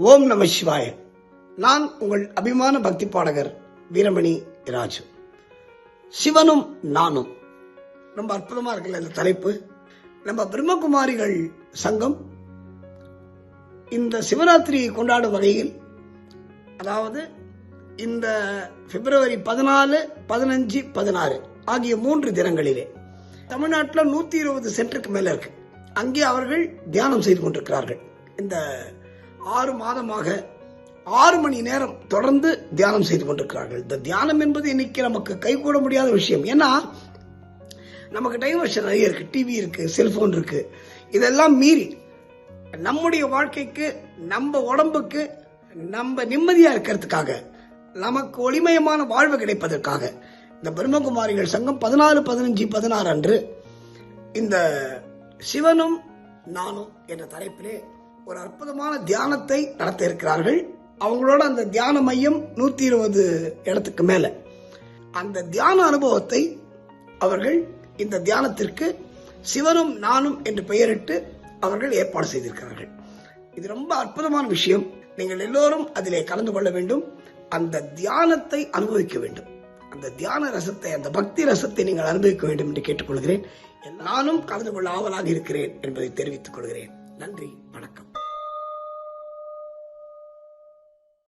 ஓம் நம சிவாய. நான் உங்கள் அபிமான பக்தி பாடகர் வீரமணி ராஜு. சிவனும் நானும் ரொம்ப அற்புதமா இருக்குல்ல இந்த தலைப்பு. நம்ம பிரம்மகுமாரிகள் சங்கம் இந்த சிவராத்திரியை கொண்டாடும் வகையில், அதாவது இந்த பிப்ரவரி 14, 15, 16 ஆகிய 3 தினங்களிலே தமிழ்நாட்டில் 120 சென்டருக்கு மேல இருக்கு. அங்கே அவர்கள் தியானம் செய்து கொண்டிருக்கிறார்கள். இந்த 6 மாதமாக 6 மணி நேரம் தொடர்ந்து தியானம் செய்து கொண்டிருக்கிறார்கள். இந்த தியானம் என்பது இன்னைக்கு நமக்கு கைகூட முடியாத விஷயம். ஏன்னா நமக்கு டைவர்ஷன் நிறைய இருக்கு, டிவி இருக்கு, செல்போன் இருக்கு. இதெல்லாம் மீறி நம்முடைய வாழ்க்கைக்கு, நம்ம உடம்புக்கு, நம்ம நிம்மதியா இருக்கிறதுக்காக, நமக்கு ஒளிமயமான வாழ்வு கிடைப்பதற்காக இந்த பிரம்மகுமாரிகள் சங்கம் 14, 15, 16 அன்று இந்த சிவனும் நானும் என்ற தலைப்பிலே ஒரு அற்புதமான தியானத்தை நடத்த இருக்கிறார்கள். அவங்களோட அந்த தியான மையம் 120 இடத்துக்கு மேல. அந்த தியான அனுபவத்தை அவர்கள் இந்த தியானத்திற்கு சிவனும் நானும் என்று பெயரிட்டு அவர்கள் ஏற்பாடு செய்திருக்கிறார்கள். இது ரொம்ப அற்புதமான விஷயம். நீங்கள் எல்லோரும் அதிலே கலந்து கொள்ள வேண்டும். அந்த தியானத்தை அனுபவிக்க வேண்டும். அந்த தியான ரசத்தை, அந்த பக்தி ரசத்தை நீங்கள் அனுபவிக்க வேண்டும் என்று கேட்டுக்கொள்கிறேன். நானும் கலந்து கொள்ள ஆவலாக இருக்கிறேன் என்பதை தெரிவித்துக் கொள்கிறேன். நன்றி, வணக்கம்.